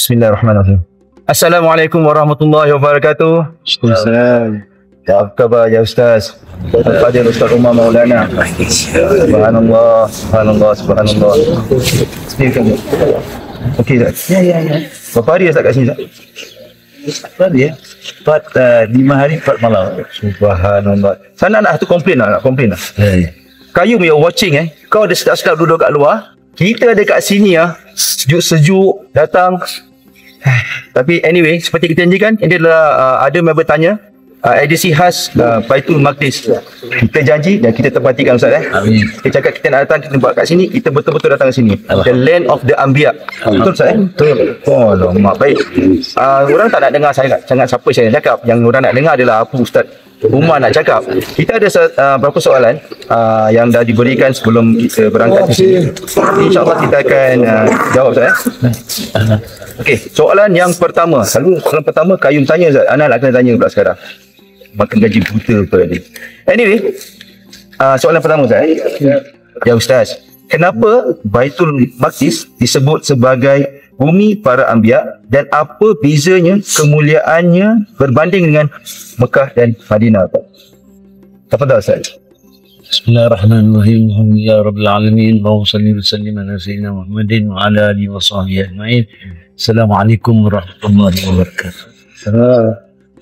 Bismillahirrahmanirrahim. Assalamualaikum warahmatullahi wabarakatuh. Waalaikumsalam. Apa khabar ya Ustaz? Al-Fadhil Ustaz Umar Maulana. Subhanallah, subhanallah, subhanallah. Speaker. Okey tak? Ya. Berapa hari Ustaz kat sini Ustaz? Apa dia? 5 hari 4 malam. Subhanallah. Sana nak komplain lah, nak komplain lah. Kayu you're watching kau ada sedap-sedap duduk kat luar. Kita ada kat sini sejuk-sejuk datang. Tapi anyway, seperti kita janjikan, ini adalah ada member tanya edisi khas Baitul Maqdis. Kita janji dan kita tepatikan Ustaz Amin. Kita cakap kita nak datang, kita buat kat sini, kita betul-betul datang ke sini. The land of the Anbiya. Betul Ustaz Betul. Oh lama baik. Orang tak nak dengar saya sangat siapa saya nak cakap. Yang orang nak dengar adalah apa Ustaz Umar nak cakap. Kita ada beberapa soalan yang dah diberikan sebelum kita berangkat ke sini. InsyaAllah kita akan jawab Ustaz Okey, soalan yang pertama. Selalu soalan pertama Kayum tanya Ustaz. Ana nak kena tanya pula sekarang. Makan gaji buta apa tadi. Anyway, soalan pertama Ustaz. Ya Ustaz, kenapa Baitul Maqdis disebut sebagai bumi para anbiya dan apa bezanya kemuliaannya berbanding dengan Mekah dan Madinah? Tafadhal Ustaz. Bismillahirrahmanirrahim. Alhamdulillah rabbil alamin. Allahumma shalli wa sallim ala sayyidina Muhammadin wa ala alihi wa sahbihi ajma'in. Assalamualaikum warahmatullahi wabarakatuh.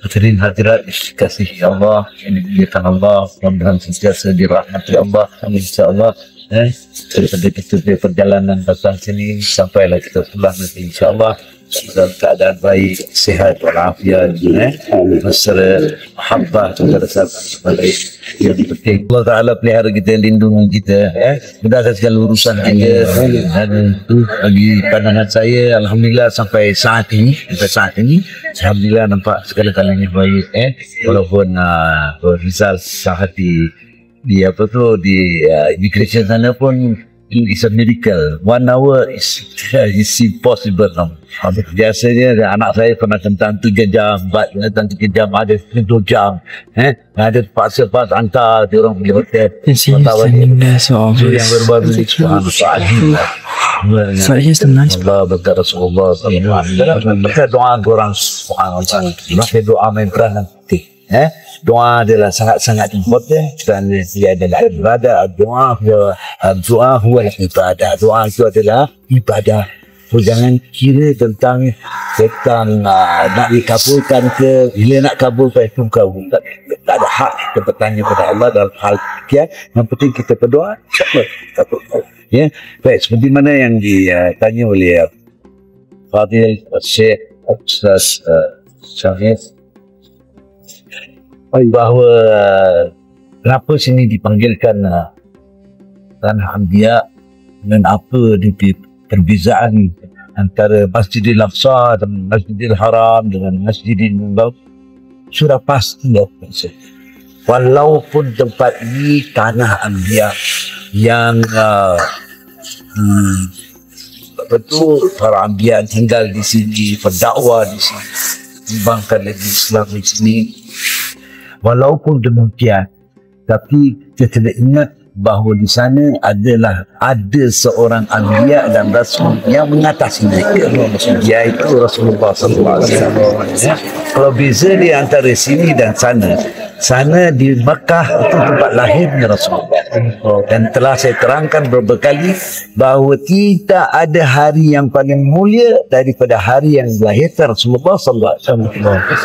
Hadirin hadirat dikasihi Allah, yang dimuliakan Allah, mudah-mudahan sentiasa dirahmati Allah. Insya-Allah daripada kita punya perjalanan datang sini sampailah kita pulang nanti insya-Allah dalam keadaan baik, sihat walafiat, bersama mahabbah kepada sahabat yang penting. Allah Taala pelihara kita, lindungi kita, mudahkan segala urusan kita. Dan itu bagi pandangan saya, alhamdulillah sampai saat ini, alhamdulillah nampak segala-galanya baik. Walaupun result saat di immigration sana pun it's a miracle. 1 hour is impossible now. Biasanya anak saya pernah tentang 3 jam, tentang 3 jam, ada 2 jam. Ada terpaksa hantar dia orang pergi hotel. So yang baru-baru ni subhanallah. So here's the nice Allah berkata Rasulullah sallallahu alaihi wasallam, berkata doa korang subhanallah. Maka doa main peranan penting. Doa adalah sangat-sangat important dan dia adalah ibadah. Doa huwa ibadah. Doa itu adalah ibadah. So, jangan kira tentang nak dikabulkan ke, bila nak kabulkan itu kabul. Tak ada hak kita bertanya kepada Allah dalam hal sekian. Yang penting kita berdoa. Ya, baik. Seperti mana yang ditanya oleh Fadil Syekh Ustaz Syahid, bahawa kenapa sini dipanggilkan Tanah Anbiya dan apa perbezaan antara Masjidil Aqsa dan Masjidil Haram dengan Masjidil Nabawi. Sudah pasti walaupun tempat ini Tanah Anbiya yang betul para Anbiya tinggal di sini, berdakwah di sini, membangkitkan lagi Islam di sini. Walaupun demikian, tapi kita kena ingat bahawa di sana ada seorang anbiya dan rasul yang mengatasi mereka, iaitu Rasulullah sallallahu alaihi wasallam. Kalau beza di antara sini dan sana di Mekah itu tempat lahirnya Rasulullah. Dan telah saya terangkan beberapa kali bahawa tidak ada hari yang paling mulia daripada hari yang dilahirkan Rasulullah sallallahu alaihi wasallam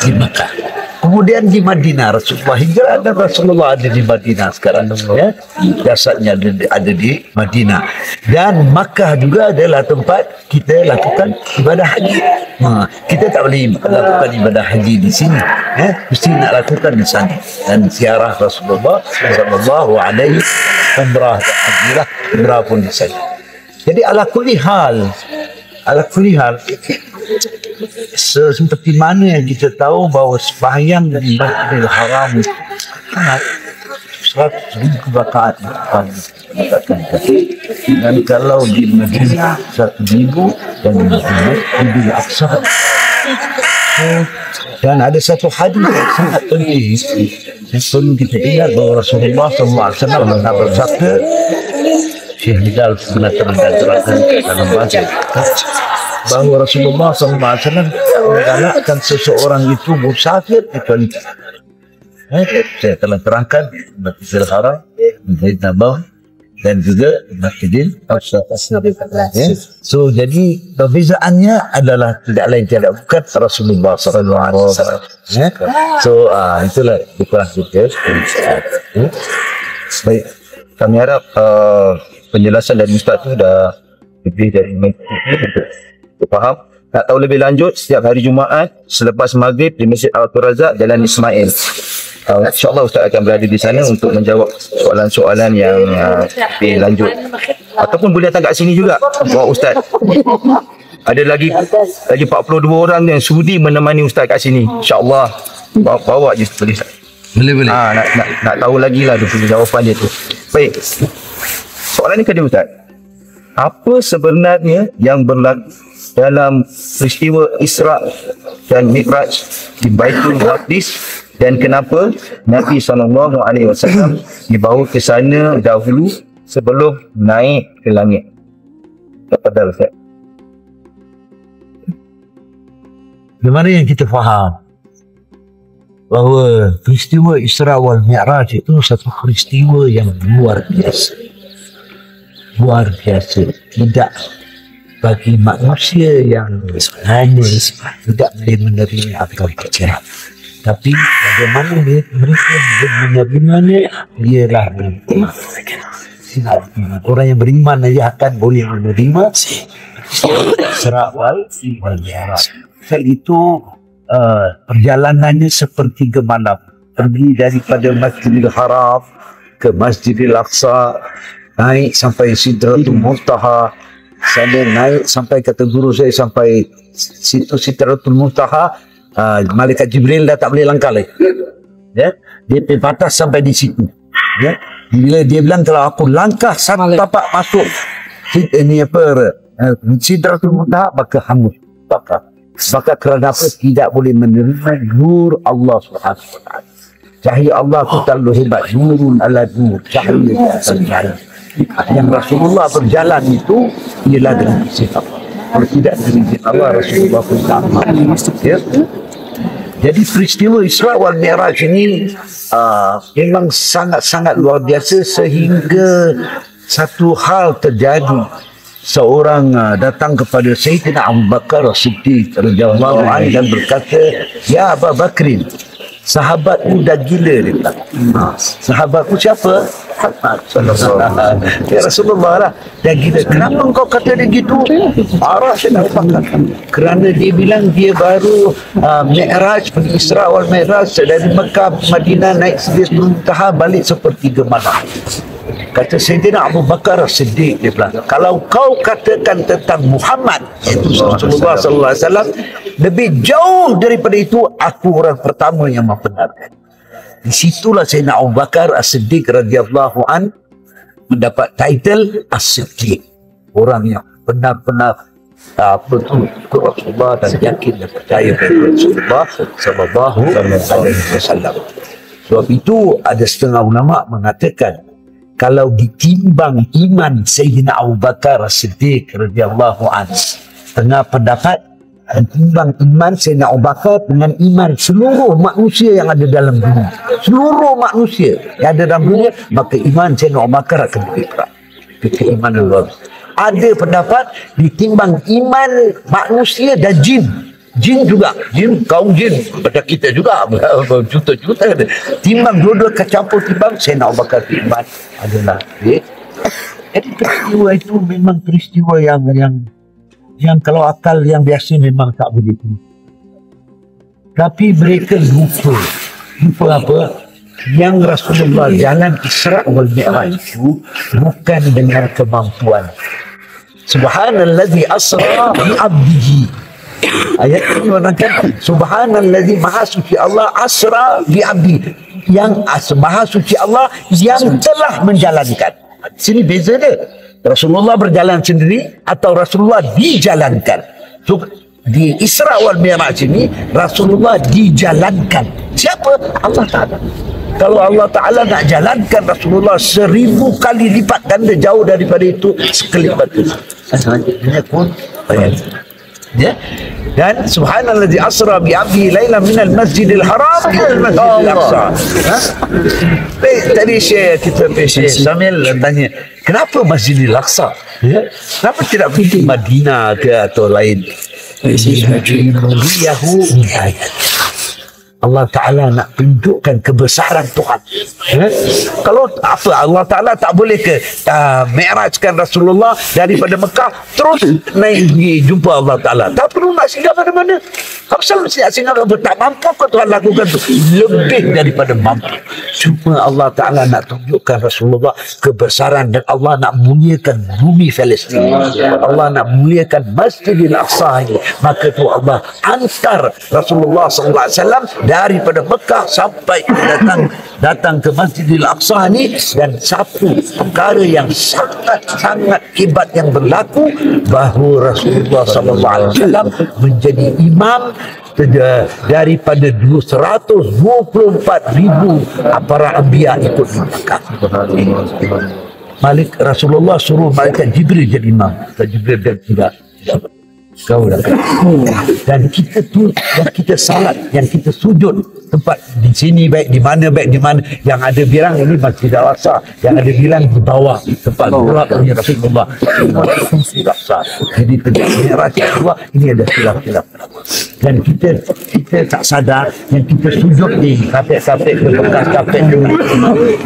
di Mekah. Kemudian di Madinah Rasulullah hijrah dan Rasulullah ada di Madinah sekarang, jasadnya ada di Madinah. Dan Makkah juga adalah tempat kita lakukan ibadah haji. Kita tak boleh lakukan ibadah haji di sini, mesti nak lakukan di sana. Dan ziarah Rasulullah sallallahu alaihi umrah dan hajilah, umrah pun di sana. Jadi ala kulli hal seperti mana yang kita tahu bahawa sembahyang di Masjidil Haram sangat 100,000 rakaat dan kalau di Madinah 1,000 dan di Masjidil Aqsa. Dan ada satu hadis yang sangat penting yang perlu kita ingat bahawa Rasulullah SAW pernah bersabda, Syekh Rizal pernah terangkan dalam bahasa bahawa Rasulullah SAW menggalakkan seseorang itu musafir kecuali saya telah terangkan Masjidil Haram, Masjid Nabawi dan juga Masjidil Aqsa. So jadi perbezaannya adalah tidak lain tidak bukan Rasulullah SAW. So itulah kurang kita. Baik, kami harap penjelasan dari Ustaz tu dah lebih dari faham. Nak tahu lebih lanjut, setiap hari Jumaat selepas maghrib di Masjid Abdul Razak, Jalan Ismail. InsyaAllah Ustaz akan berada di sana untuk menjawab soalan-soalan yang lebih lanjut. Ataupun boleh datang kat sini juga bawa Ustaz. Ada lagi 42 orang yang sudi menemani Ustaz kat sini. InsyaAllah bawa je boleh. Boleh. Nak tahu lagi lah dia punya jawapan dia tu. Baik. Soalan ni kedua Ustaz. Apa sebenarnya yang berlaku dalam peristiwa Isra dan Mi'raj di Baitul Maqdis dan kenapa Nabi SAW dibawa ke sana dahulu sebelum naik ke langit? Tafadhal Ustaz. Bagaimana yang kita faham bahawa peristiwa Isra wal Mi'raj itu satu peristiwa yang luar biasa. Luar biasa. Tidak bagi manusia yang normal tidak boleh menerima akal pikiran. Tapi bagaimana mereka menerimanya ialah beriman. Orang yang beriman saja akan boleh menerima Isra wal Mi'raj. Hal itu perjalanannya seperti ke malam. Pergi daripada Masjidil Haram ke Masjidil Aqsa, naik sampai Sidratul Muntaha, sana naik sampai kata guru saya sampai situ Sidratul Muntaha, malaikat Jibril dah tak boleh langkah lagi. Ya, dia batas sampai di situ. Ya, bila dia bilang kalau aku langkah satu tapak masuk ini Sidratul Muntaha maka hangus. Maka kerana apa? Tidak boleh menerima nur Allah SWT. Cahaya Allah itu terlalu hebat. Nurun ala nur. Cahaya terjadi. Yang Rasulullah berjalan itu ialah dengan izin Allah. Kalau tidak dengan izin Allah, Rasulullah pun tak mampu. Ya? Jadi peristiwa Isra wal Mi'raj ini memang sangat-sangat luar biasa sehingga satu hal terjadi. Seorang datang kepada Sayyidina Abu Bakar As-Siddiq radhiyallahu anhu dan berkata, "Ya Abu Bakrin, sahabatmu dah gila," dia bilang. Sahabatku siapa? Ya Rasulullah lah, dah gila. Kenapa kau kata dia gitu? Marah Sayyidina Abu Bakar. Kerana dia bilang dia baru Mi'raj, pergi Isra wal Mi'raj dari Mekah Madinah naik Sidratul Muntaha balik seperti gemalam. Kata Sayyidina Abu Bakar As-Siddiq, dia bilang, kalau kau katakan tentang Muhammad itu Rasulullah sallallahu alaihi wasallam lebih jauh daripada itu, aku orang pertama yang membenarkan. Di situlah Sayyidina Abu Bakar As-Siddiq radhiyallahu an mendapat title As-Siddiq, orang yang benar-benar betul Rasulullah dan yakin dan percaya kepada Rasulullah sallallahu alaihi wasallam. Sebab itu ada setengah ulama mengatakan kalau ditimbang iman Sayyidina Abu Bakar As-Siddiq radhiyallahu anhu, tengah pendapat ditimbang iman Sayyidina Abu Bakar dengan iman seluruh manusia yang ada dalam dunia, seluruh manusia yang ada dalam dunia, maka iman Sayyidina Abu Bakar akan lebih berat. Keimanan luar. Ada pendapat ditimbang iman manusia dan jin. Jin juga, jin, kaum jin pada kita juga juta-juta. Timbang dua-dua kecampur timbang Sayyidina Abu Bakar iman adalah jadi peristiwa itu memang peristiwa yang kalau akal yang biasa memang tak begitu. Tapi mereka lupa apa? Yang Rasulullah jalan Isra wal Mi'raj itu bukan dengan kemampuan. Subhanallazi asra bi 'abdihi. Ayat ini menerangkan subhanallazi maha suci Allah asra bi 'abdi, yang maha suci Allah yang telah menjalankan. Sini beza dia. Rasulullah berjalan sendiri atau Rasulullah dijalankan. So, di Isra wal Mi'raj ini Rasulullah dijalankan. Siapa? Allah Ta'ala. Kalau Allah Ta'ala nak jalankan Rasulullah 1000 kali lipat ganda jauh daripada itu sekelip batu. Selanjutnya pun Ya. Dan subhanallazi asra bi 'abdihi lailan minal masjidil haram ila al masjidil aqsa. Tadi kita Samil tanya, kenapa Masjidil Aqsa? Ya? Kenapa tidak pergi Madinah ke atau lain? Yahu Allah Ta'ala nak tunjukkan kebesaran Tuhan. Kalau apa Allah Ta'ala tak boleh ke mi'rajkan Rasulullah daripada Mekah terus naik pergi jumpa Allah Ta'ala, tak perlu nak singgah pada mana. Kenapa nak singgah pada tak mampu ke Tuhan lakukan tu? Lebih daripada mampu. Cuma Allah Ta'ala nak tunjukkan Rasulullah kebesaran, dan Allah nak muliakan bumi Palestin, Allah nak muliakan Masjidil Aqsa ini. Maka tu Allah hantar Rasulullah SAW daripada Mekah sampai datang ke Masjidil Aqsa ni. Dan satu perkara yang sangat hebat yang berlaku, bahawa Rasulullah SAW menjadi imam daripada 124,000 para anbiya ikut di Mekah. Rasulullah suruh malaikat Jibril jadi imam. Jibril dan tidak kau dah. Dan kita tu, yang kita salat, yang kita sujud tempat di sini baik di mana yang ada bilang ini Masjid Al-Aqsa, yang ada bilang di bawah tempat geraknya Rasulullah. Jadi Mi'raj Allah ini ada khilaf. Dan kita tak sadar yang kita sujud di kapek-kapek, bekas kapek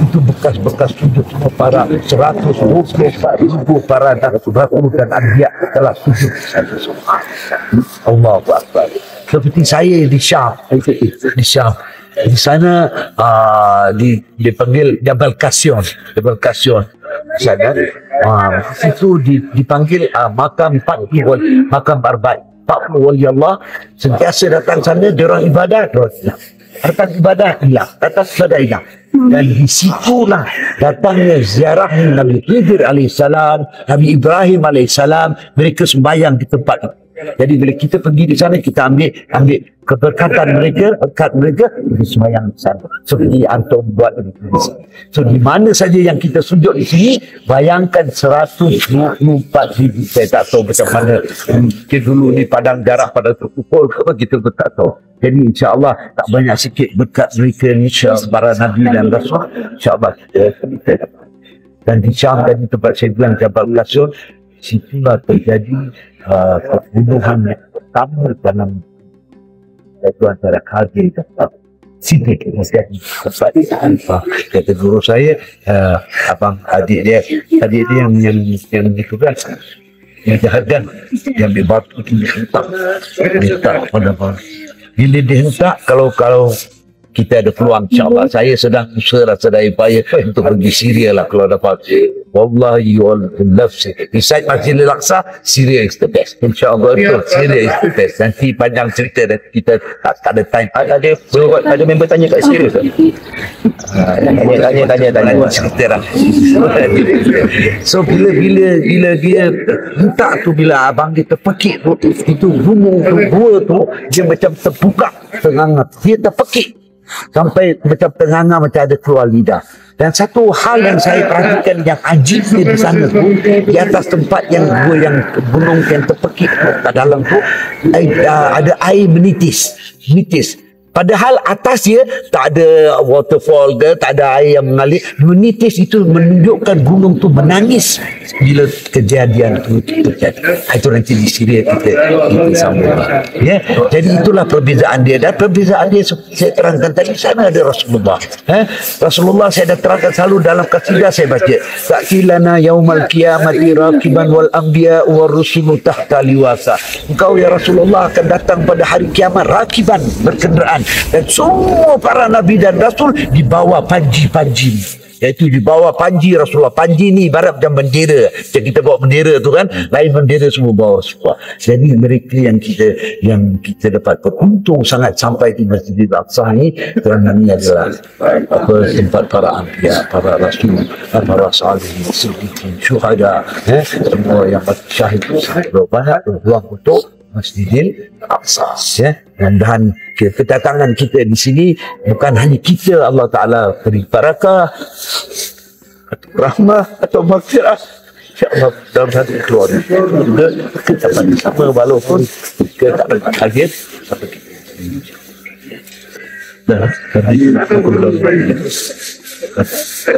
itu bekas sujud semua para 124,000 para rasul dan anbiya telah sujud. Allahu Akbar. Seperti saya di Syam. Di sana dipanggil Jabal Kasyon. Sana situ dipanggil makam 40 wali Allah. Sentiasa datang sana, diorang ibadat, datang ibadah hilang. Dan di situlah datangnya ziarah Nabi Khidir alaihissalam, Nabi Ibrahim alaihissalam. Mereka sembahyang di tempat itu. Jadi bila kita pergi di sana, kita ambil keberkatan mereka, berkat mereka, kita sembahyang di sana. Seperti antum buat di sini. So di mana saja yang kita sujud di sini, bayangkan 124,000. Saya tak tahu macam mana kita dulu ni padang darah pada terpukul ke apa, kita pun tak tahu. Jadi insya-Allah tak banyak sikit berkat mereka ni, para nabi dan rasul, insya-Allah kita. Dan di Syam tadi tempat saya bilang Jabal Kasyon, situlah terjadi pembunuhan yang pertama dalam itu antara Khalid dan Siddiq. Kata guru saya, abang adik dia yang itu kan, yang jahatkan, yang ambil batu itu dihentak pada bawah. Bila dihentak, kalau kita ada peluang, insyaAllah saya sedang sedang upaya untuk pergi Syria lah kalau dapat. Wallahi you all love Syria. Besides Masjidil Aqsa, Syria is the best. InsyaAllah itu Syria is the best. Nanti panjang cerita dan kita tak ada time. Ada member tanya kat Syria. Tanya cerita lah. So bila dia hentak tu, bila abang dia terpekik tu, itu gunung tu, gua tu dia macam terbuka tengah, dia terpekik sampai macam tenganga, macam ada keluar lidah. Dan satu hal yang saya perhatikan yang ajibnya di sana tu, di atas tempat yang gunung yang terpekik kat dalam tu, ada air menitis. Padahal atas dia tak ada waterfall ke, tak ada air yang mengalir. Menitis itu menunjukkan gunung tu menangis bila kejadian itu terjadi. Itu nanti di Syria kita sambung. Ya, jadi itulah perbezaan dia. Dan perbezaan dia saya terangkan tadi, sana ada Rasulullah. Rasulullah saya dah terangkan selalu dalam kasidah saya baca. Ta'tilana yaumal qiyamati raqiban wal anbiya war rusulu tahta liwasa. Engkau ya Rasulullah akan datang pada hari kiamat raqiban, berkenderaan, dan semua para nabi dan rasul di bawah panji-panji, iaitu di bawah panji Rasulullah. Panji ni ibarat macam bendera. Macam kita bawa bendera tu kan, lain bendera semua bawa semua. Jadi mereka yang kita dapat beruntung sangat sampai di Masjidil Aqsa ni, kerana ni adalah tempat para anbiya, para rasul, para salihin, siddiqin, syuhada, semua yang syahid banyak berpeluang untuk Masjidil Aqsa. Dan kedatangan kita di sini bukan hanya kita Allah Ta'ala beri barakah atau rahmah atau maghfirah, InsyaAllah dalam satu keluarga juga kita dapat sama walaupun kita tak dapat hadir sampai kita. Dah,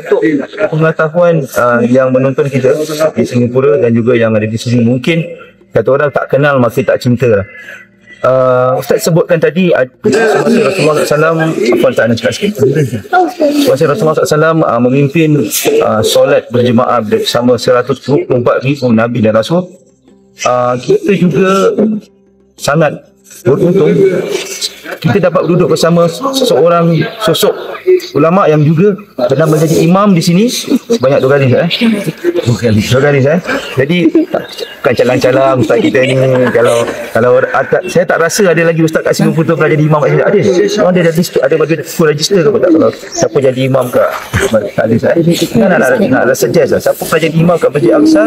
Untuk pengetahuan yang menonton kita di Singapura dan juga yang ada di sini, mungkin kata orang tak kenal maka tak cinta. Ustaz sebutkan tadi Rasulullah SAW, apa tak nak cakap sikit? Rasulullah SAW memimpin solat berjemaah bersama 124,000 Nabi dan Rasul. Kita juga sangat beruntung kita dapat duduk bersama seseorang sosok ulama yang juga pernah menjadi imam di sini sebanyak 2 kali dua kali jadi bukan calang-calang ustaz kita ni. Kalau saya tak rasa ada lagi ustaz kat Singapura pernah jadi imam kat sini. Ada ada bagi full register ke tak, kalau siapa jadi imam kat tak ada saya nak suggest lah, siapa pernah jadi imam kat Masjid Al-Aqsa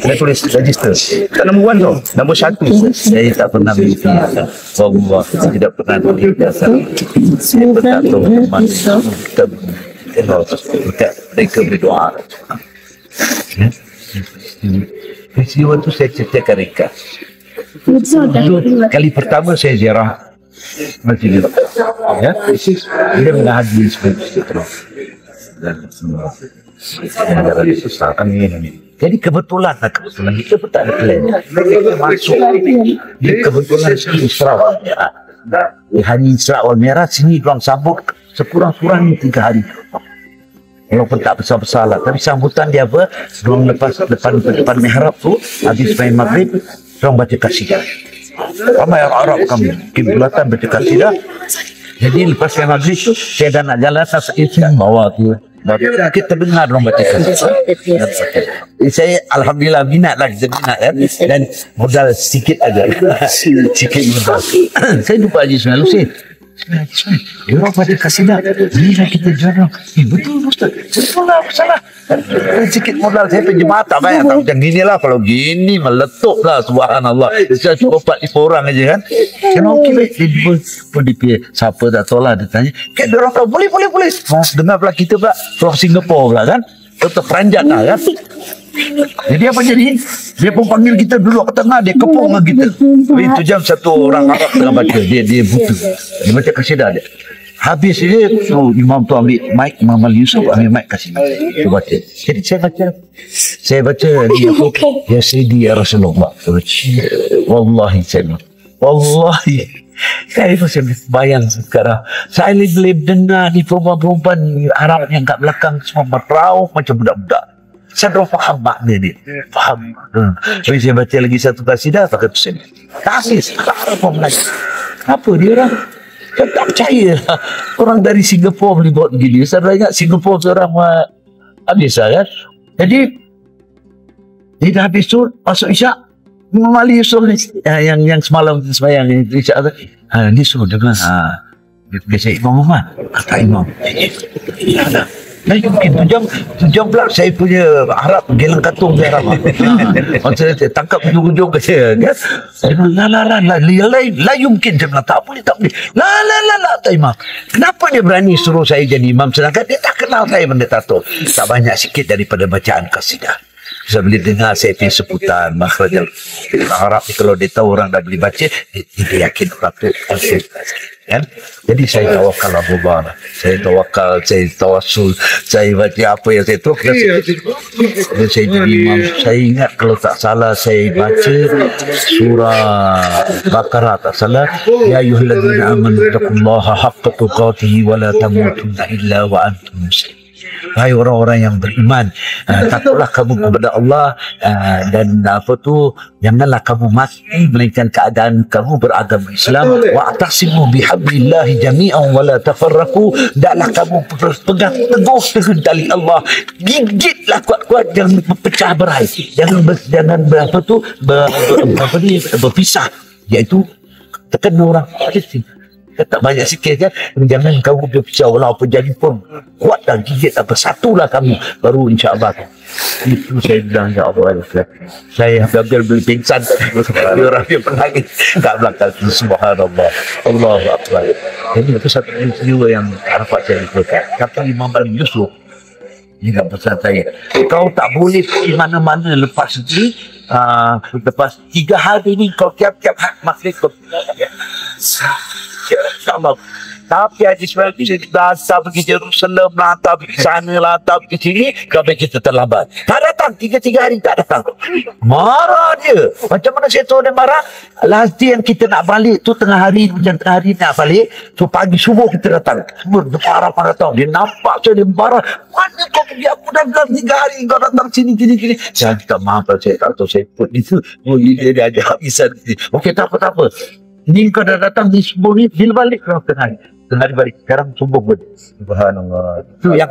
kena tulis register. Tak nombor 1 tau, nombor 1. saya tak pernah mimpi Allah, tidak pernah melihat saya pernah tahu kita mereka berdoa. Ya? Peristiwa itu saya ceritakan ringkas. Itu kali pertama saya ziarah Masjid Al-Aqsa. Ya, dia menghadiri seperti itu. Dan semua amin. Jadi kebetulan kita pun tak ada plan. Kita masuk di kebetulan Isra wal Mi'raj. Di hari Isra wal Mi'raj sini orang sambut sekurang-kurangnya 3 hari. Walaupun tak besar-besar lah, tapi sambutan dia apa? Orang lepas depan mihrab tu habis main maghrib, orang baca kasidah. Ramai orang Arab kami kiblatan baca kasidah. Jadi lepas main maghrib saya dah nak jalan saya bawa tu. Kita dengar orang baca kasidah. Saya alhamdulillah minat lah, kita minat kan, dan modal sedikit aja. Sedikit modal. Saya jumpa Haji Ismail Hussein. Dia orang baca kasidah. Inilah kita jarang. Betul Ustaz. Betul lah, salah. Sikit modal saya penjemaah tak banyak. Tak macam gini lah. Kalau gini meletup lah. Subhanallah. Saya cuma 4-5 orang aja kan. Kena okey baik. Dia pun dia siapa tak tahu lah. Dia tanya. Kan dia orang tahu. Boleh. Dengar pula kita pula. From Singapore pula kan. Tetap peranjat lah kan. Jadi apa jadi? Dia pun panggil kita duduk ke tengah, dia kepung dengan kita. Itu jam satu orang Arab tengah baca, dia buta. Dia baca kasidah dia. Habis dia, imam tu ambil mic, Imam Ali Yusuf ambil mic kasih. Dia baca. Jadi saya baca ni aku, ya Sayyidi ya Rasulullah. Wallahi saya. Wallahi. Saya bayang sekarang. Saya boleh dengar ni perempuan-perempuan Arab yang kat belakang semua meraup macam budak-budak. Saya dah faham makna dia. Faham. Jadi saya baca lagi satu kasidah pakai tulisan. Tasis. Arab pun Melayu. Kenapa dia orang? Saya tak percaya. Orang dari Singapura boleh buat begini. Saya ingat Singapura seorang habis kan. Jadi dia dah habis tu masuk Isyak. Imam Ali Yusuf ni yang semalam sembahyang ni Isyak tu. Dia suruh dengar. Biasa Imam Muhammad. Kata Imam. Ya dah. Nah, mungkin tu jam pula saya punya Arab gelang katung dia Arab. Saya tangkap hujung-hujung ke saya kan. La yumkin saya bilang tak boleh. La tak imam. Kenapa dia berani suruh saya jadi imam sedangkan dia tak kenal saya benda tato. Tak banyak sikit daripada bacaan kasidah. Saya boleh dengar saya punya sebutan makhraj Arab ni, kalau dia tahu orang dah boleh baca dia yakin orang tu kan. Jadi saya tawakal Allah, saya tawakal, saya tawassul, saya baca apa yang saya tahu. Dan saya jadi imam. Saya ingat kalau tak salah saya baca surah Baqarah tak salah, ya ayyuhalladzina amanu taqullaha haqqa tuqatih wa la tamutunna illa wa antum muslimun. Hai orang-orang yang beriman, takutlah kamu kepada Allah, dan janganlah kamu mati melainkan keadaan kamu beragama Islam. Wa'tasimu bihablillahi jami'an wa la tafarraqu. Daklah kamu pegang teguh dengan tali Allah, gigitlah kuat-kuat, jangan pecah berai, jangan berpisah, iaitu tekan orang tak banyak sikit kan. Jangan kamu berpisah walaupun jadi pun kuat dan gigit bersatulah kamu, baru insyaAllah. Itu saya bilang ya Allah. Saya hampir beli pingsan. Orang yang menangis kat belakang. Subhanallah. Allahu Akbar. Jadi itu satu peristiwa yang dapat saya lupakan. Kata Imam Ali Yusuf ingat pesan saya. Kau tak boleh pergi mana-mana lepas ni. Lepas 3 hari ni kau tiap-tiap maghrib kau sama. Tapi hadis Nabi kita asal pergi Jerusalem lah, atau pergi sana lah, atau pergi sini, kami kita terlambat. Tak datang, 3 hari tak datang. Marah dia. Macam mana saya tahu dia marah? Last day yang kita nak balik tu tengah hari, macam tengah hari nak balik, so pagi subuh kita datang. Semua dia marah tahu. Dia nampak saya, dia marah. Mana kau pergi, aku dah bilang 3 hari kau datang sini. Saya minta maaf lah, saya tak tahu saya put itu. Oh, dia ada habisan. Okey, tak apa. Ni kau dah datang di subuh ni, bila balik kau tengah hari balik. Sekarang subuh pun. Subhanallah.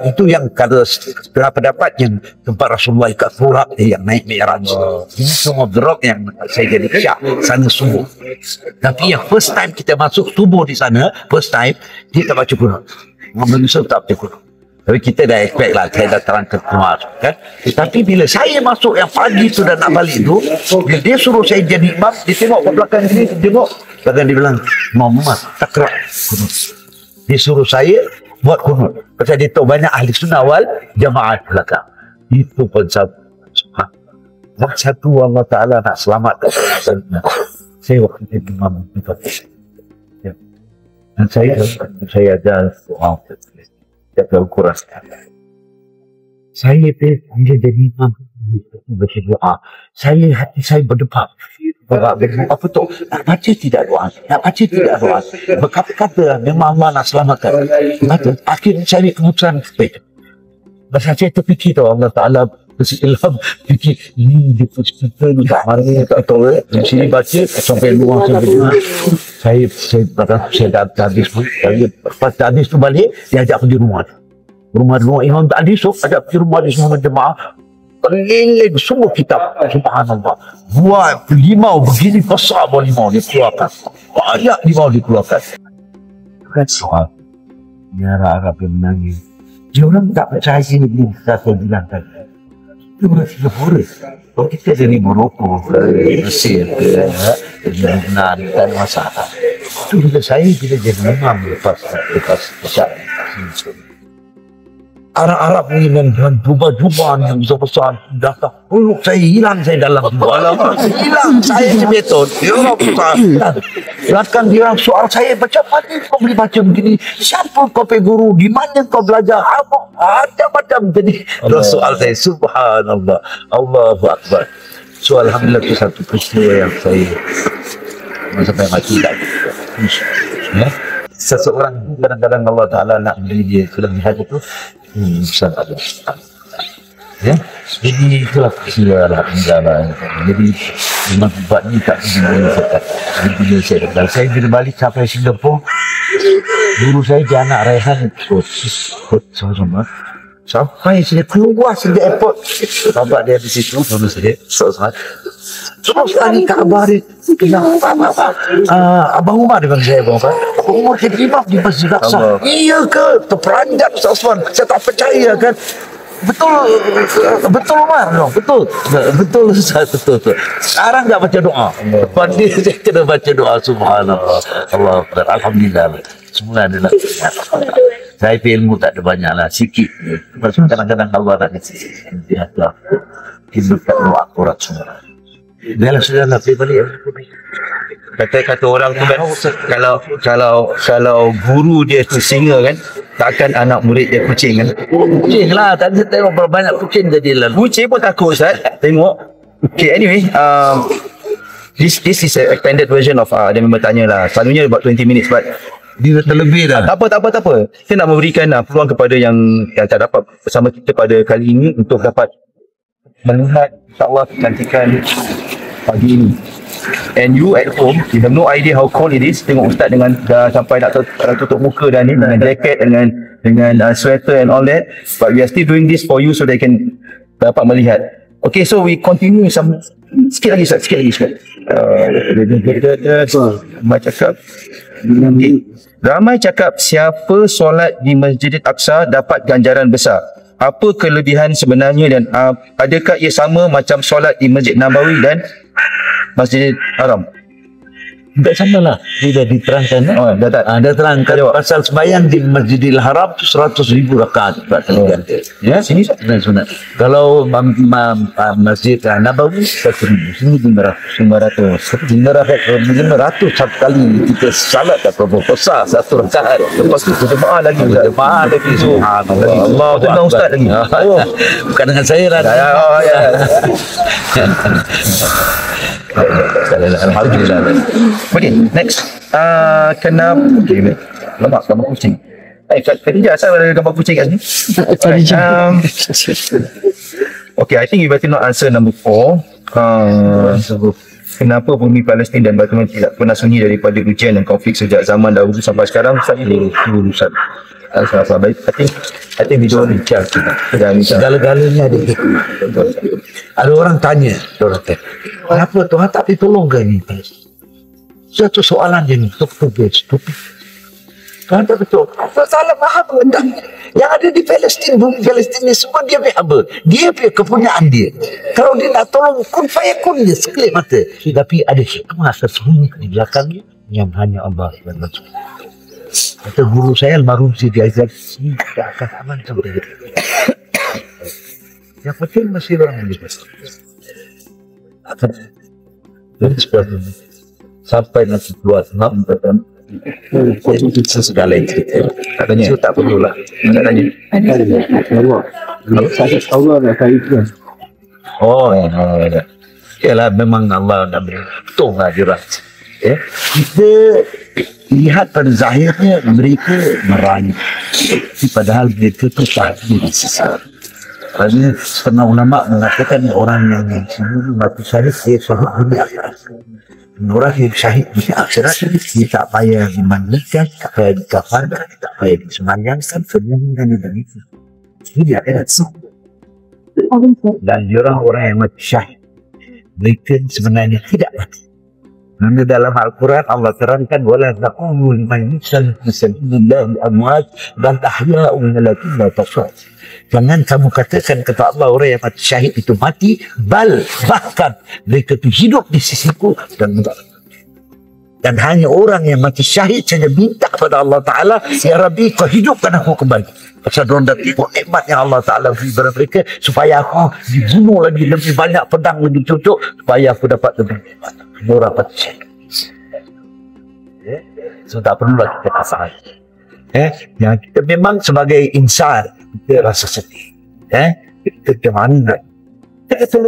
Itu yang kalau pendapat yang tempat Rasulullah ikat surat yang naik Mi'raj. Ini semua drop yang saya jadi syak sana subuh. Tapi yang first time kita masuk subuh di sana, first time dia tak baca Quran. Muhammad Yusuf tak baca Quran. Tapi kita dah expect lah, saya dah terangkan semua kan. Tapi bila saya masuk yang pagi tu dan nak balik tu, bila dia suruh saya jadi imam, dia tengok ke belakang sini, dia tengok. Belakang dia bilang, Muhammad takrak kunut. Dia suruh saya buat kunut. Pasal dia tahu banyak ahli sunnah wal jamaah belakang. Itu pun satu Allah Ta'ala nak selamatkan saya waktu itu imam ya. Dan saya ada doa jaga Al-Quran. Saya jadi imam baca doa. Hati saya berdebar. Apa tu? Nak baca tidak doa? Berkata-kata memang Allah nak selamatkan. Akhirnya saya keputusan baik. Masa saya terfikir tahu Allah Ta'ala kasih ilham, fikir ini dia speaker ni tak marah tak tahu di sini baca sampai luar saya dah habis pun. Lepas habis tu balik, dia ajak pergi rumah imam tak hadis tu, ajak pergi rumah dia semua jemaah keliling semua kitab. Subhanallah, buat limau begini besar, buat limau dia keluarkan, banyak limau dikeluarkan. Kan soal ni Arab yang menangis, dia orang tak percaya ni saya bilang tadi. Itu berarti boleh. Kalau kita dari Morocco, dari Mesir, dari Lebanon, tak ada masalah. Itu bila jadi imam lepas Isyak. Arab-Arab ni dengan jubah-jubah yang besar-besar datang. Peluk saya hilang saya dalam jubah. Hilang saya sebetul. Dia orang besar. Silakan dia orang soal saya, macam mana kau boleh baca begini? Siapa kau pergi guru? Di mana kau belajar? Apa? Macam-macam. Jadi soal saya, subhanallah. Allahu Akbar. So alhamdulillah itu satu peristiwa yang saya sampai mati tak. Ya. Seseorang kadang-kadang Allah Ta'ala nak beri dia kelebihan itu besar ada. Ya, jadi itulah peristiwa alhamdulillah. Jadi memang tempat ni tak begini saya. Saya bila balik sampai Singapura, guru saya dia anak Raihan sama-sama. Sampai saya keluar sejak airport, sahabat dia di situ, guru saya, terus lagi kabar dia, Abang Umar dia panggil saya, Abang Umar jadi imam di Masjid Aqsa. Iya ke? Terperanjat Ustaz Osman, saya tak percaya kan. Betul Umar, no? Betul Ustaz, betul. Sekarang tak baca doa. Pandi saya kena baca doa, subhanallah. Allah, alhamdulillah. Semua adalah saya ilmu tak ada banyak lah, sikit. Kadang-kadang Allah nak kasih dia lah. Hidupkan doa akurat semua. Dia sudah nak pergi balik. Kata orang tu kan, kalau guru dia tu singa kan, takkan anak murid dia kucing kan. Kucing lah, tadi saya tengok berapa banyak kucing jadi lalu. Kucing pun takut Ustaz, tengok. Okay, anyway, this is a extended version of dia memang tanya lah. Selalunya about 20 minutes but dia terlebih dah. Tak apa. Kita nak memberikan peluang kepada yang tak dapat bersama kita pada kali ini untuk dapat melihat insyaAllah kecantikan pagi ini. And you at home, you have no idea how cold it is. Tengok Ustaz dengan dah sampai nak tutup muka dah ni, dengan jacket, dengan sweater and all that. But we are still doing this for you so they can dapat melihat. Okay, so we continue some sikit lagi Ustaz. Ramai cakap siapa solat di Masjid Aqsa dapat ganjaran besar. Apa kelebihan sebenarnya dan adakah ia sama macam solat di Masjid Nabawi dan Masjid Haram? Tak sama lah. Dia dah diterangkan. Oh, dah tak? Dah terangkan pasal sembahyang di Masjidil Haram tu 100,000 rakaat. Ya, sini sunat. Kalau Masjid Nabawi 1,000. Sini 500 satu kali kita salat tak berapa besar satu rakaat. Lepas tu jemaah lagi. Jemaah lagi. Allah tu dengan ustaz lagi. Bukan dengan saya lah. Alhamdulillah. Okay, next. Kenapa lemak gambar kucing? Tadi je asal ada gambar kucing kat sini. Okay, I think you better not answer number 4. Kenapa bumi Palestin dan Batu Mati tidak pernah sunyi daripada ujian dan konflik sejak zaman dahulu sampai sekarang? Ustaz ini urusan. I think we don't bincang. Segala-galanya ada. Ada orang tanya, kenapa Tuhan tak tolong ke ini? Satu soalan je ni, stupid. Tuhan tak betul. Apa salah faham hendak. Yang ada di Palestin, bumi Palestin ni semua dia punya apa? Dia punya kepunyaan dia. Kalau dia nak tolong, kun fayakun dia sekelip mata. Tapi ada hikmah tersembunyi di belakangnya yang hanya Allah SWT. Kata guru saya almarhum Siti Aizat, tidak akan aman sampai itu. Yang penting masih orang yang dipasang. Jadi sebagainya. Sampai nanti keluar nampak segala itu. Katanya So tak perlulah. katanya. Allah nak kali itu. Oh ya. Yalah memang Allah nak beri. Betul lah dia. Ya. Kita lihat pada zahirnya mereka merayu. Padahal mereka tu tahdir sesat. Kerana setengah ulama mengatakan orang yang mati syahid dia syahid dunia akhirat. Orang yang syahid dunia akhirat dia tak payah dimandikan, tak payah dikafankan, tak payah disemayangkan, semua dan itu. Ini dia akhirat. Dan orang yang mati syahid mereka sebenarnya tidak mati. Kerana dalam Al-Quran Allah terangkan wala taqulu liman yusal bisabilillah amwat bal ahya'un walakin la tash'urun. Jangan kamu katakan kata Allah orang yang mati syahid itu mati, bal bahkan mereka itu hidup di sisiku dan enggak. Dan hanya orang yang mati syahid saja minta kepada Allah Ta'ala, ya Rabbi kau hidupkan aku kembali. Pasal mereka tengok nikmat yang Allah Ta'ala beri kepada mereka supaya aku dibunuh lagi lebih banyak pedang lagi cucuk supaya aku dapat lebih nikmat. Orang mati syahid. So tak perlulah kita pasang. Yang kita memang sebagai insan kita rasa sedih. Kita mana? Kita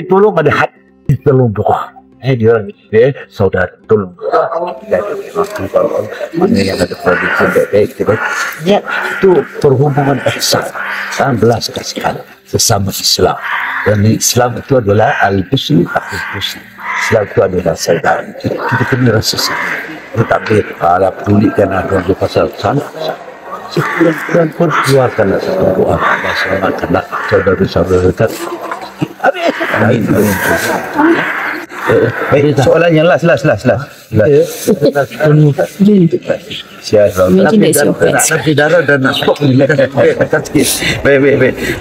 tolong ada hati tolong doa. Dia saudara tolong mana yang ada produksi baik ya itu perhubungan ihsan belas kasihan sesama Islam. Dan Islam itu adalah al-Muslim al-Muslim. Islam itu adalah saudara. Kita kena rasa sedih. Tak boleh kalau pedulikan akan pasal sana. Sekurang-kurang pun keluarkanlah satu doa selamatkanlah saudara-saudara kita. Baik, soalan yang last. Baik.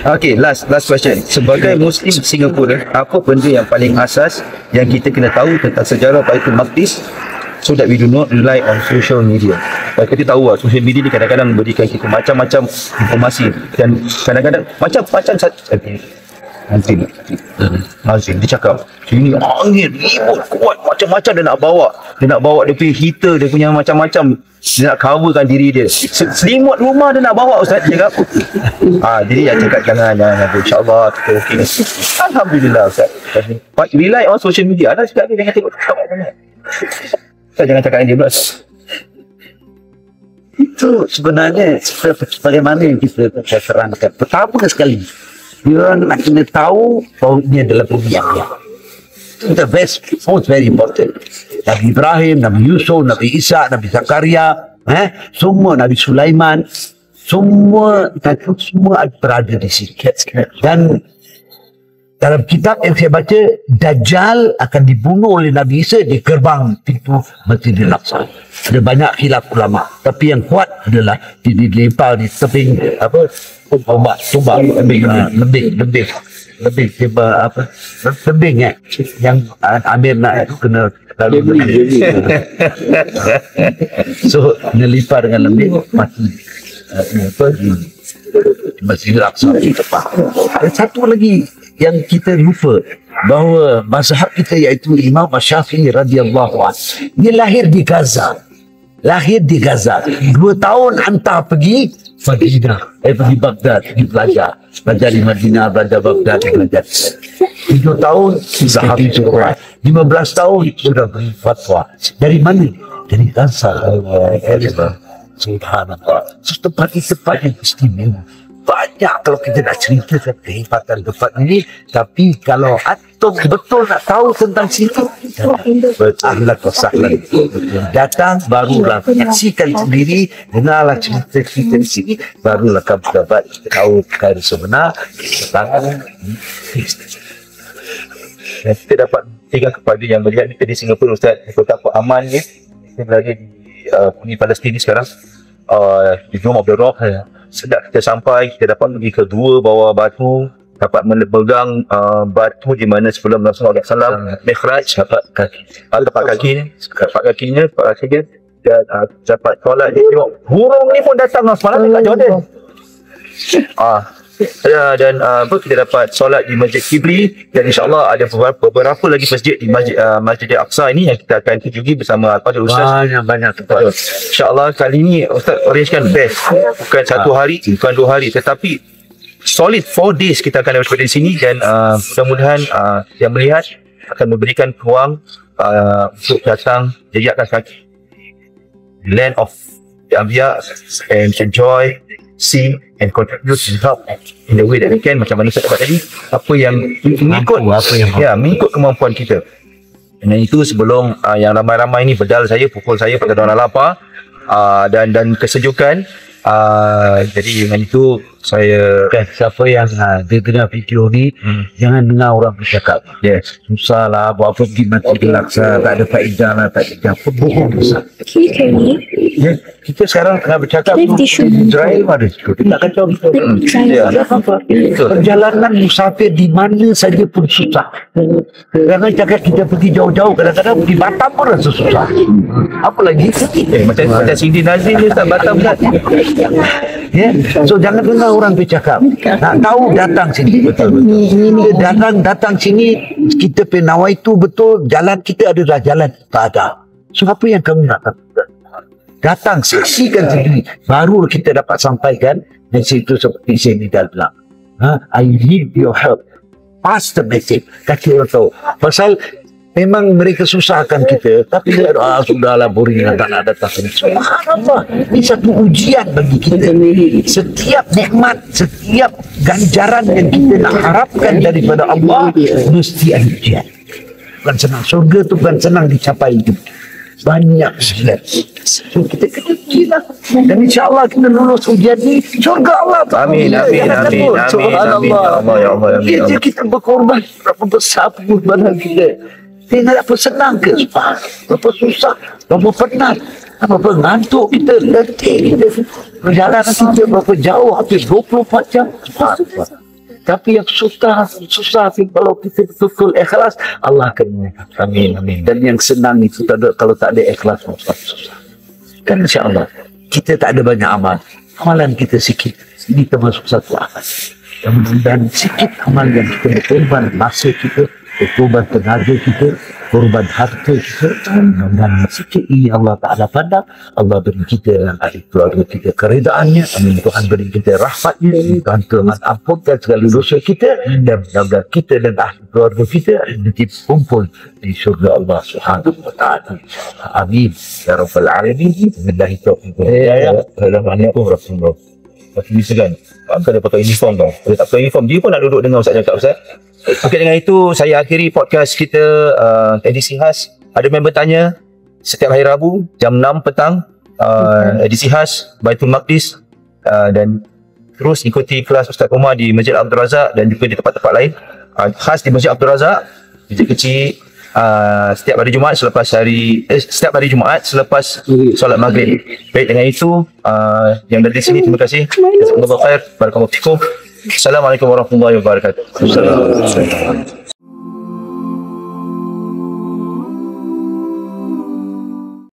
Okay, last question. Sebagai Muslim Singapura, apa benda yang paling asas yang kita kena tahu tentang sejarah Baitul Maqdis so that we do not rely on social media? Kita tahu lah, social media ni kadang-kadang memberikan kita macam-macam informasi dan kadang-kadang macam-macam Nazim dia cakap sini angin ribut kuat macam-macam dia nak bawa dia punya heater, dia punya macam-macam, dia nak coverkan diri dia, selimut rumah dia nak bawa ustaz, dia cakap jadi dia cakap jangan insyaAllah kita okey. Alhamdulillah ustaz, but rely on social media. Ada cakap dia jangan tengok ustaz, jangan cakap dia pula. Itu sebenarnya bagaimana yang kita terangkan. Pertama sekali dia nak kena tahu bahawa ini adalah bumi yang the best, most very important. Nabi Ibrahim, Nabi Yusuf, Nabi Isa, Nabi Zakaria, semua Nabi Sulaiman, semua berada di sini. Dan dalam kitab yang saya baca, Dajjal akan dibunuh oleh Nabi Isa di gerbang pintu Masjidil Aqsa. Ada banyak khilaf ulama, tapi yang kuat adalah dilempar di tebing Tombak lebih tiba apa lebih yang Amir nak itu kena lalu lebih. So nelipar dengan lebih mati apa di Masjidil Aqsa. Ada satu lagi yang kita lupa, bahawa mazhab kita iaitu Imam Syafi'i radhiyallahu anhu, dia lahir di Gaza. 2 tahun hantar pergi Madinah, pergi Baghdad, pergi belajar di Madinah, belajar Baghdad, belajar 7 tahun sudah habis Quran, 15 tahun sudah beri fatwa. Dari mana? Dari Gaza. Subhanallah. Tempat yang istimewa. Banyak kalau kita nak ceritakan kehebatan tempat ini, tapi kalau antum betul nak tahu tentang situ, ahlan wa sahlan, datang barulah menyaksikan sendiri, dengarlah cerita-cerita di sini, barulah kamu dapat tahu perkara sebenar tentang kita dapat tinggal kepada yang melihat kita di Singapura, Ustaz, betapa amannya kita berada di bumi Palestin sekarang, di Dome of the Rock. Sedap kita sampai, kita dapat pergi ke dua bawah batu, dapat memegang batu di mana sebelum Rasulullah SAW Mi'raj, dapat kakinya, dan dapat solat. Dia tengok burung ni pun datang semalam dekat Jordan. Dan kita dapat solat di Masjid Qibli, dan insyaAllah ada beberapa lagi masjid di Masjid Al-Aqsa ini yang kita akan kunjungi bersama Al-Fadhil Ustaz. Banyak tempat. InsyaAllah kali ini Ustaz arrangekan best, bukan 1 hari, bukan 2 hari, tetapi solid 4 days kita akan berada di sini, dan mudah-mudahan yang melihat akan memberikan peluang untuk datang jejakkan kaki land of the Anbiya and enjoy, see and contribute to help in the way that we can. Macam mana saya cakap tadi, apa yang mengikut kemampuan kita. Dan itu sebelum yang ramai-ramai ni bedal saya, pukul saya pada orang lapar dan kesejukan. Jadi dengan itu saya siapa yang dia dengar video ni, jangan dengar orang bercakap. Susah lah, buat apa pergi Masjidil Aqsa, tak ada faedah lah, tak ada apa, bohong besar. Kita sekarang tengah bercakap Israel ada kita tak kacau perjalanan musafir di mana saja pun susah. Jangan cakap kita pergi jauh-jauh, kadang-kadang di Batam pun rasa susah, apa lagi macam Sidi Nazim ni tak Batam kan. So jangan dengar orang bercakap, nak tahu datang sini. Datang sini, kita penawai itu betul, jalan kita adalah jalan ibadah. So apa yang kamu nak lakukan? Datang, saksikan sendiri, baru kita dapat sampaikan mesej itu seperti saya ni dah bilang. I need your help. Pass the message. Kaki orang tahu. Pasal memang mereka susahkan kita, tapi sudahlah, boring lah, tak nak datang. Subhanallah, ini satu ujian bagi kita. Setiap nikmat, setiap ganjaran yang kita nak harapkan daripada Allah, mesti ada ujian. Bukan senang. Surga tu bukan senang dicapai itu. Banyak ujian. So kita kena uji lah. Dan insyaAllah kita lulus ujian ni, surga Allah. Amin. Subhanallah. Ya Allah. Kita berkorban berapa besar pengorbanan kita. Tidak apa senang ke? Berapa susah, berapa penat, berapa ngantuk kita, letih kita. Perjalanan kita berapa jauh, hampir 24 jam. Tapi yang susah kalau kita betul-betul ikhlas, Allah akan mengikhlas. Amin. Dan yang senang itu kalau tak ada ikhlas, susah. Kan insyaAllah kita tak ada banyak amal, amalan kita sikit. Ini termasuk satu amal. Dan sikit amal yang kita berkorban masa kita, berkorban tenaga kita, korban harta kita, dan sikit ini Allah Ta'ala pandang. Allah beri kita dan ahli keluarga kita keredaannya. Amin. Tuhan beri kita rahmatnya, Tuhan ampunkan segala dosa kita, dan mudah-mudahan kita dan ahli keluarga kita nanti kumpul di syurga Allah Subhanahu wa Ta'ala. Amin ya Rabbal Alamin. Billahi taufiq. Assalamualaikum warahmatullahi wabarakatuh. Masih bisa kan? Akan ada pakai uniform tau. Kalau tak pakai uniform, dia pun nak duduk dengar Ustaz cakap, Ustaz. Okey, dengan itu saya akhiri podcast kita edisi khas. Ada member tanya setiap hari Rabu jam 6 petang, edisi khas Baitul Maqdis, dan terus ikuti kelas Ustaz Umar di Masjid Abdul Razak dan juga di tempat-tempat lain. Khas di Masjid Abdul Razak, masjid kecil, setiap hari Jumaat setiap hari Jumaat selepas solat maghrib. Baik, dengan itu yang dari sini terima kasih. Jazakumullah khair. Barakallahu fikum. Assalamualaikum warahmatullahi wabarakatuh.